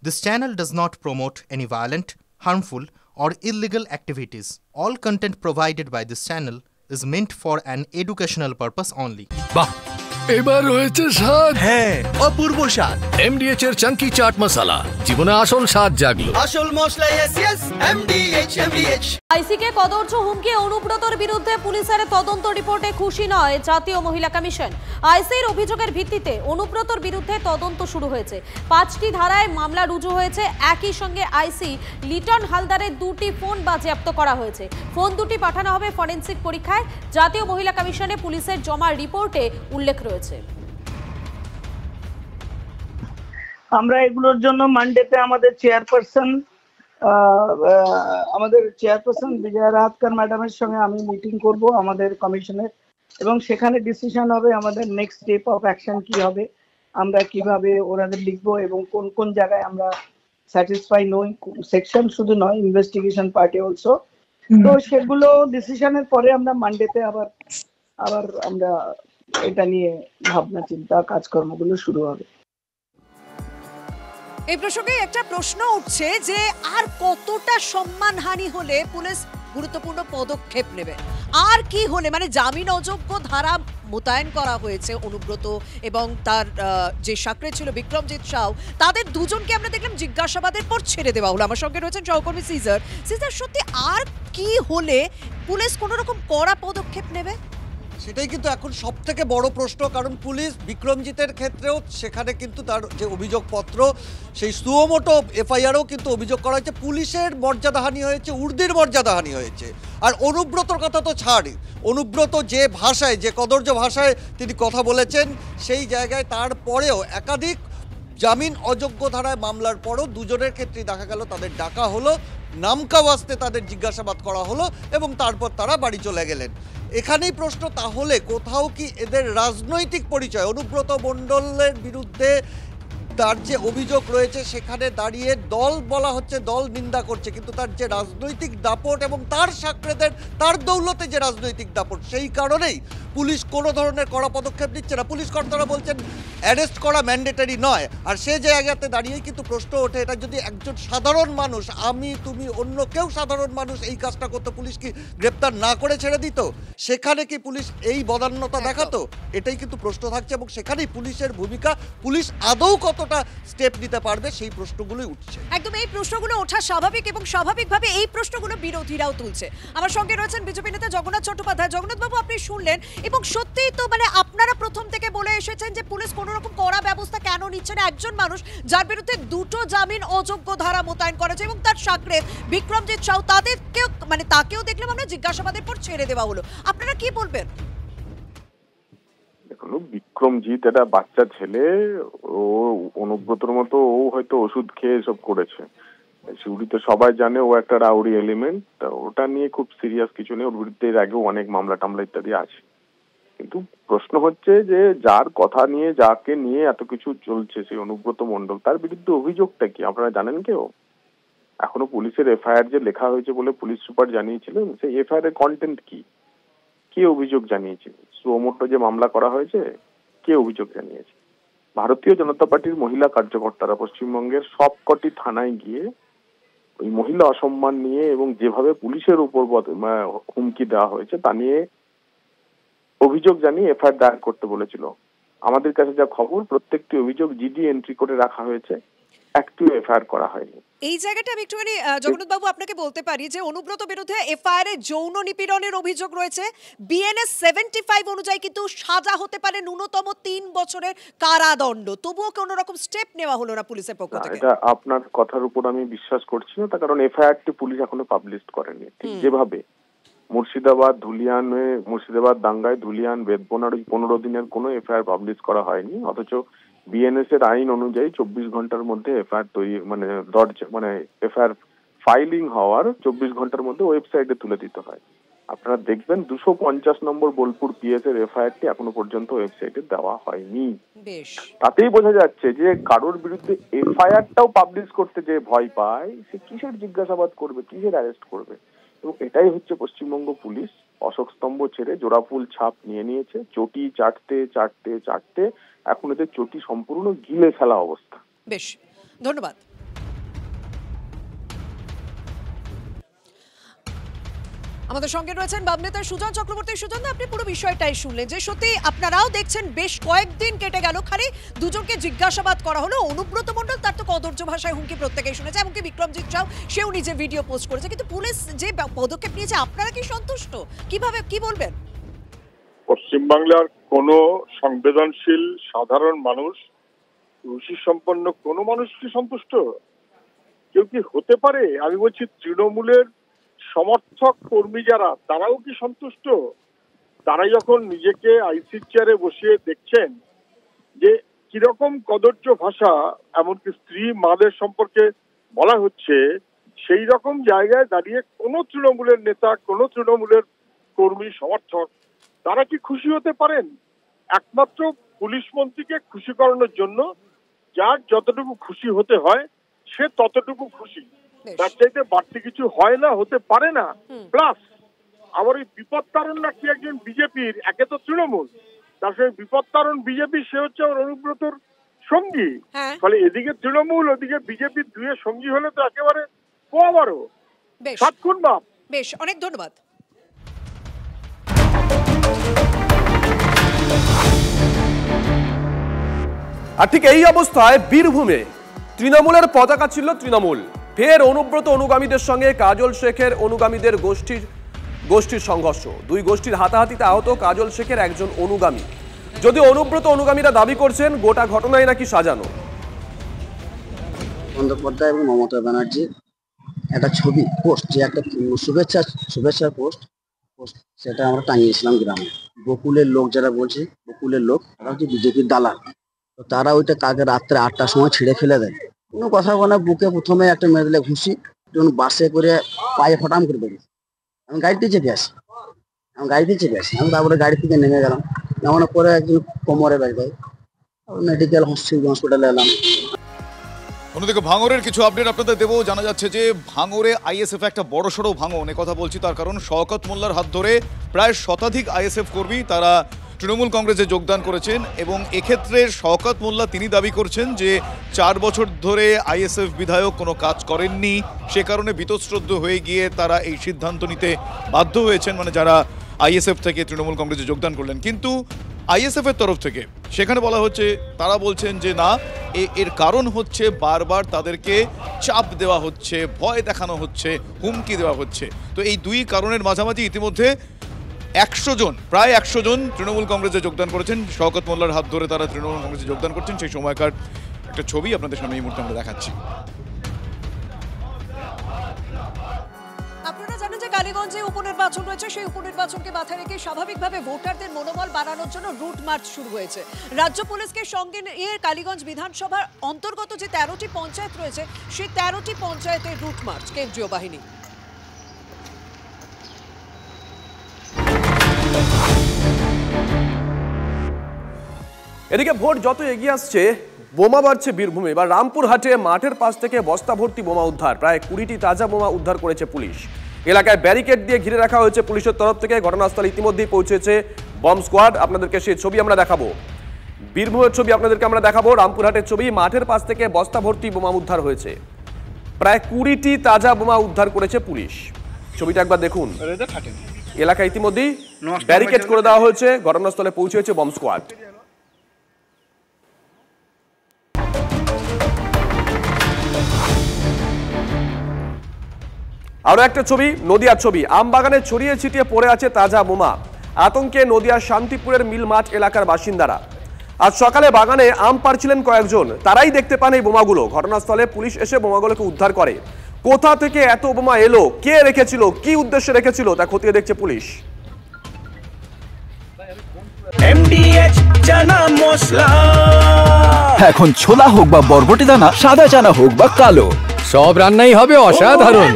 This channel does not promote any violent, harmful, or illegal activities. All content provided by this channel is meant for an educational purpose only. বাহ এবার হয়েছে স্বাদ। হ্যাঁ, অপূর্ব স্বাদ। এমডিএচ এর চাঙ্কি চাট মশলা জীবনে আসল স্বাদ জাগলো। আসল মশলা এসএস এমডিএচ। আইসিকে কদর্য হুমকি অনুব্রতর বিরুদ্ধে পুলিশের তদন্ত রিপোর্টে খুশি নয় জাতীয় মহিলা কমিশন। আইসির অভিযোগের ভিত্তিতে অনুব্রতর বিরুদ্ধে তদন্ত শুরু হয়েছে। 5টি ধারায় মামলা রুজু হয়েছে। একই সঙ্গে আইসি লিটন হালদারের 2টি ফোন বাজেয়াপ্ত করা হয়েছে। ফোন দুটি পাঠানো হবে ফরেনসিক পরীক্ষায়। জাতীয় মহিলা কমিশনে পুলিশের জমা রিপোর্টে উল্লেখ রয়েছে। আমরা এগুলোর জন্য মানডেতে আমাদের চেয়ারপারসন বিজয়া রাহাতকার ম্যাডামের সঙ্গে আমি মিটিং করব আমাদের কমিশনের, এবং সেখানে ডিসিশন হবে আমাদের নেক্সট স্টেপ অফ অ্যাকশন কি হবে, আমরা কিভাবে ওনাদের লিখবো এবং কোন কোন জায়গায় আমরা স্যাটিসফাই নই, সেকশন শুধু নয় ইনভেস্টিগেশন পার্টি অলসো। তো সেগুলো ডিসিশনের পরে আমরা মানডেতে আবার আমরা এটা নিয়ে ভাবনা চিন্তা কাজকর্মগুলো শুরু হবে। এই প্রসঙ্গে একটা প্রশ্ন উঠছে যে আর কতটা সম্মানহানি হলে পুলিশ গুরুত্বপূর্ণ পদক্ষেপ নেবে, আর কি হলে মানে জামিন অযোগ্য ধারা মোতায়েন করা হয়েছে অনুব্রত এবং তার যে সাকরে ছিল বিক্রমজিৎ সাউ, তাদের দুজনকে আমরা দেখলাম জিজ্ঞাসাবাদের পর ছেড়ে দেওয়া হলো। আমার সঙ্গে রয়েছেন সহকর্মী সিজার। সত্যি আর কি হলে পুলিশ কোনো রকম কড়া পদক্ষেপ নেবে? সেটাই কিন্তু এখন সব থেকে বড় প্রশ্ন, কারণ পুলিশ বিক্রমজিতের ক্ষেত্রেও সেখানে কিন্তু তার যে অভিযোগপত্র সেই সুমোটো এফআইআরও কিন্তু অভিযোগ করা হয়েছে পুলিশের মর্যাদাহানি হয়েছে, উর্দির মর্যাদাহানি হয়েছে। আর অনুব্রতর কথা তো ছাড়ই, অনুব্রত যে ভাষায়, যে কদর্য ভাষায় তিনি কথা বলেছেন, সেই জায়গায় তারপরেও একাধিক জামিন অযোগ্য ধারায় মামলার পরও দুজনের ক্ষেত্রেই দেখা গেল তাদের ডাকা হলো, নামকা ওয়াস্তে তাদের জিজ্ঞাসাবাদ করা হলো এবং তারপর তারা বাড়ি চলে গেলেন। এখানেই প্রশ্ন, তাহলে কোথাও কি এদের রাজনৈতিক পরিচয়, অনুব্রত মণ্ডলের বিরুদ্ধে তার যে অভিযোগ রয়েছে সেখানে দাঁড়িয়ে দল বলা হচ্ছে, দল নিন্দা করছে, কিন্তু তার যে রাজনৈতিক দাপট এবং তার সাকরেদের তার দৌলতে যে রাজনৈতিক দাপট, সেই কারণেই পুলিশ কোনো ধরনের কড়া পদক্ষেপ নিচ্ছে না। পুলিশ কর্তারা বলছেন অ্যারেস্ট করা ম্যান্ডেটারি নয়। আর সে জায়গাতে দাঁড়িয়েই কিন্তু প্রশ্ন ওঠে, এটা যদি একজন সাধারণ মানুষ, আমি তুমি অন্য কেউ সাধারণ মানুষ এই কাজটা করতো, পুলিশ কি গ্রেপ্তার না করে ছেড়ে দিত? সেখানে কি পুলিশ এই বদান্যতা দেখাতো? এটাই কিন্তু প্রশ্ন থাকছে, এবং সেখানেই পুলিশের ভূমিকা, পুলিশ আদৌ কতটা স্টেপ নিতে পারবে সেই প্রশ্নগুলোই উঠছে। একদম এই প্রশ্নগুলো ওঠা স্বাভাবিক, এবং স্বাভাবিকভাবে এই প্রশ্নগুলো বিরোধীরাও তুলছে। আমার সঙ্গে রয়েছেন বিজেপি নেতা জগন্নাথ চট্টোপাধ্যায়। জগন্নাথবাবু, আপনি শুনলেন, এবং সত্যিই তো মানে আপনারা প্রথম থেকে বলে এসেছেন যে পুলিশ কোনো রকম কড়া ব্যবস্থা কেন নিচ্ছে না। একজন মানুষ যার বিরুদ্ধে 2টো জামিন অযোগ্য ধারা মোতায়েন করেছে এবং তার সাকরে বিক্রমজিৎ সাউ, তাদেরকেও মানে তাকেও দেখলাম আমরা জিজ্ঞাসাবাদের পর ছেড়ে দেওয়া হলো। আপনারা কি বলবেন? দেখুন, বিক্রমজিৎ একটা বাচ্চা ছেলে, ও অনুব্রতর মতো ও হয়তো ওষুধ খেয়ে এসব করেছে। সিউড়িতে সবাই জানে ও একটা রাউডি এলিমেন্ট, ওটা নিয়ে খুব সিরিয়াস কিছু নেই। ওর বিরুদ্ধে এর আগেও অনেক মামলা টামলা ইত্যাদি আছে। কিন্তু প্রশ্ন হচ্ছে যে যার কথা নিয়ে, যাকে নিয়ে এত কিছু চলছে, সেই অনুব্রত মণ্ডল, তার বিরুদ্ধে অভিযোগটা কি আপনারা জানেন কেউ? এখনো পুলিশের এফআইআর যে লেখা হয়েছে বলে পুলিশ সুপার জানিয়েছিলেন, সেই এফআইআর এর কন্টেন্ট কি, কে অভিযোগ জানিয়েছে? সুমোটো যে মামলা করা হয়েছে, কে অভিযোগ জানিয়েছে? ভারতীয় জনতা পার্টির মহিলা কার্যকর্তারা পশ্চিমবঙ্গের সবকটি থানায় গিয়ে ওই মহিলা অসম্মান নিয়ে এবং যেভাবে পুলিশের উপর হুমকি দেওয়া হয়েছে তা নিয়ে অভিযোগ জানিয়ে এফআইআর দায়ের করতে বলেছিল। আমাদের কাছে যা খবর, প্রত্যেকটি অভিযোগ জিডি এন্ট্রি করে রাখা হয়েছে, একটিও এফআইআর করা হয়নি। এই জায়গাটা আমি একটুখানি জগন্নাথবাবু আপনাকে বলতে পারি যে অনুব্রত বিরুদ্ধে এফআইআর এ যৌন নিপীড়নের অভিযোগ রয়েছে। বিএনএস 75 অনুযায়ী কিন্তু সাজা হতে পারে ন্যূনতম 3 বছরের কারাদণ্ড। তবুও কোনো রকম স্টেপ নেওয়া হলো না পুলিশের পক্ষ থেকে। এটা আপনার কথার উপর আমি বিশ্বাস করছি না, তার কারণ এফআইআরটি পুলিশ এখনো পাবলিশ করেনি। ঠিক যেভাবে মুর্শিদাবাদ দাঙ্গায় ধুলিয়ান বেদবনার ওই 15 দিনের কোনো এফআইআর পাবলিশ করা হয়নি, অথচ বিএনএস এর আইন অনুযায়ী 24 ঘন্টার মধ্যে এফআইআর তৈরি এফআইআর ফাইলিং হওয়ার 24 ঘন্টার মধ্যে ওয়েবসাইটে তুলে দিতে হয়। আপনারা দেখবেন 250 নম্বর বোলপুর পিএস এর এফআইআরটি এখনো পর্যন্ত ওয়েবসাইটে দেওয়া হয়নি। তাতেই বোঝা যাচ্ছে যে কারোর বিরুদ্ধে এফআইআরটাও পাবলিশ করতে যে ভয় পায়, সে কিসের জিজ্ঞাসাবাদ করবে, কিসের অ্যারেস্ট করবে? এবং এটাই হচ্ছে পশ্চিমবঙ্গ পুলিশ অশোক স্তম্ভ ছেড়ে জোড়াফুল ছাপ নিয়ে নিয়েছে। চটি চাটতে চাটতে চাটতে এখন এদের চটি সম্পূর্ণ গিলে ফেলা অবস্থা। বেশ, ধন্যবাদ। আমাদের সঙ্গে রয়েছেন বাম নেতা সুজন চক্রবর্তী। সুজন, আপনি পুরো বিষয়টাই শুনলেন যে সত্যি আপনারাও দেখছেন বেশ কয়েকদিন কেটে গেল, খালি দুজনকে জিজ্ঞাসাবাদ করা হলো। অনুব্রত মণ্ডল তার তো কদর্য ভাষায় হুমকি প্রত্যেকেই শুনেছে, এমনকি বিক্রমজিৎ রাও সেও নিজে ভিডিও পোস্ট করেছে, কিন্তু পুলিশ যে পদক্ষেপ নিয়েছে আপনারা কি সন্তুষ্ট? কিভাবে কি বলবেন? পশ্চিমবাংলার কোনো সংবেদনশীল সাধারণ মানুষ, রুচি সম্পন্ন কোনো মানুষ কি সন্তুষ্ট? কেউ কি হতে পারে? আমি বলছি তৃণমূলের সমর্থক কর্মী যারা, তারাও কি সন্তুষ্ট? তারা যখন নিজেকে আইসির চেয়ারে বসিয়ে দেখছেন যে কিরকম কদর্য ভাষা এমনকি স্ত্রী মাদের সম্পর্কে বলা হচ্ছে, সেই রকম জায়গায় দাঁড়িয়ে কোনো তৃণমূলের নেতা, কোনো তৃণমূলের কর্মী সমর্থক তারা কি খুশি হতে পারেন? একমাত্র পুলিশ মন্ত্রীকে খুশি করানোর জন্য যার যতটুকু খুশি হতে হয় সে ততটুকু খুশি, তার চাইতে বাড়তি কিছু হয় না, হতে পারে না। প্লাস আবার ওই বিপদ তারণ নাকি একজন বিজেপির, একে তো তৃণমূল, তার সঙ্গে বিপদ তারণ বিজেপি, সে হচ্ছে অনুব্রতর সঙ্গী। ফলে এদিকে তৃণমূল, ওদিকে বিজেপির দুয়ে সঙ্গী হলে তো একেবারে পোয়াবারও সাত খুন বাপ। বেশ, অনেক ধন্যবাদ। আর ঠিক এই অবস্থায় বীরভূমে তৃণমূলের পতাকা ছিল তৃণমূল, ফের অনুব্রত অনুগামীদের সঙ্গে কাজল শেখের অনুগামীদের গোষ্ঠীর সংঘর্ষ। দুই গোষ্ঠীর হাতাহাতিতে আহত কাজল শেখের একজন অনুগামী। যদি অনুব্রত অনুগামীরা দাবি করছেন গোটা ঘটনায় নাকি সাজানো। বন্দ্যোপাধ্যায় এবং মমতা ব্যানার্জি একটা ছবি পোস্ট, যে একটা শুভেচ্ছার পোস্ট, সেটা আমরা টাঙিয়েছিলাম গ্রামে। বকুলের লোক যারা বলছে, বকুলের লোক তারা হচ্ছে বিজেপির দালাল, তো তারা ওইটা কালকে রাত্রে 8টার সময় ছিঁড়ে ফেলে দেয়। কোনো কথা বলে বুকে প্রথমে একটা মেরে দিলে ঘুষি, বাসে করে পায়ে ফটাম করে বেরিয়েছে। আমি গাড়িতে চেপে আসি, আমি তারপরে গাড়ি থেকে নেমে গেলাম, নামানোর পরে একজন কোমরে বেড়ে যায়, মেডিকেল হসপিটালে এলাম। অন্যদিকে ভাঙড়ের কিছু আপডেট আপনাদের দেবো। জানা যাচ্ছে যে ভাঙড়ে আইএসএফ একটা বড়সড় ভাঙন, কথা বলছি তার কারণ শওকত মোল্লার হাত ধরে প্রায় শতাধিক আইএসএফ কর্মী তারা তৃণমূল কংগ্রেসে যোগদান করেছেন এবং এক্ষেত্রে শওকত মোল্লা তিনি দাবি করছেন যে 4 বছর ধরে আইএসএফ বিধায়ক কোনো কাজ করেননি, সে কারণে বীতশ্রদ্ধ হয়ে গিয়ে তারা এই সিদ্ধান্ত নিতে বাধ্য হয়েছেন, মানে যারা আইএসএফ থেকে তৃণমূল কংগ্রেসে যোগদান করলেন। কিন্তু আইএসএফের তরফ থেকে সেখানে বলা হচ্ছে, তারা বলছেন যে না, এর কারণ হচ্ছে বারবার তাদেরকে চাপ দেওয়া হচ্ছে, ভয় দেখানো হচ্ছে, হুমকি দেওয়া হচ্ছে। তো এই দুই কারণের মাঝামাঝি ইতিমধ্যে 100 জন, প্রায় 100 জন তৃণমূল কংগ্রেসে যোগদান করেছেন। শওকত মোল্লার হাত ধরে তারা তৃণমূল কংগ্রেসে যোগদান করছেন, সেই সময়কার একটা ছবি আপনাদের সামনে এই মুহূর্তে আমরা দেখাচ্ছি। আপনারা জানেন যে কালীগঞ্জে উপনির্বাচন রয়েছে, সেই উপনির্বাচনকে মাথায় রেখে স্বাভাবিকভাবে ভোটারদের মনোবল বাড়ানোর জন্য রুট মার্চ শুরু হয়েছে। রাজ্য পুলিশকে সঙ্গে নিয়ে কালীগঞ্জ বিধানসভার অন্তর্গত যে 13টি পঞ্চায়েত রয়েছে, সেই 13টি পঞ্চায়েতের রুট মার্চ কেন্দ্রীয় বাহিনী। এদিকে ভোট যত এগিয়ে আসছে বোমা বাড়ছে বীরভূমে। এবার রামপুরহাটে মাঠের পাশ থেকে বস্তা ভর্তি বোমা উদ্ধার, প্রায় 20টি তাজা বোমা উদ্ধার করেছে পুলিশ। এলাকায় ব্যারিকেড দিয়ে ঘিরে রাখা হয়েছে পুলিশের তরফ থেকে। ঘটনাস্থলে ইতিমধ্যেই পৌঁছেছে বম স্কোয়াড। আপনাদেরকে সেই ছবি আমরা দেখাবো, বীরভূমের ছবি আপনাদেরকে আমরা দেখাবো। রামপুরহাটের ছবি, মাঠের পাশ থেকে বস্তা ভর্তি বোমা উদ্ধার হয়েছে, প্রায় 20টি তাজা বোমা উদ্ধার করেছে পুলিশ। ছবিটা একবার দেখুন। এলাকায় ইতিমধ্যেই ব্যারিকেড করে দেওয়া হয়েছে, ঘটনাস্থলে পৌঁছেছে বম স্কোয়াড। আরো একটা ছবি, নদিয়ার ছবি। আমবাগানে ছড়িয়ে ছিটিয়ে পড়ে আছে তাজা বোমা। আতঙ্কে নদিয়ার শান্তিপুরের মিল মাঠ এলাকার বাসিন্দারা। আজ সকালে বাগানে আম পাড়ছিলেন কয়েকজন, তারাই দেখতে পান এই বোমাগুলো। ঘটনাস্থলে পুলিশ এসে বোমাগুলোকে উদ্ধার করে। কোথা থেকে এত বোমা এলো, কে রেখেছিল, কি উদ্দেশ্যে রেখেছিল তা খতিয়ে দেখছে পুলিশ। MDH চানা মশলা, এখন ছোলা হোক বা বরবটি দানা, সাদা চানা হোক বা কালো, সব রান্নাই হবে অসাধারণ।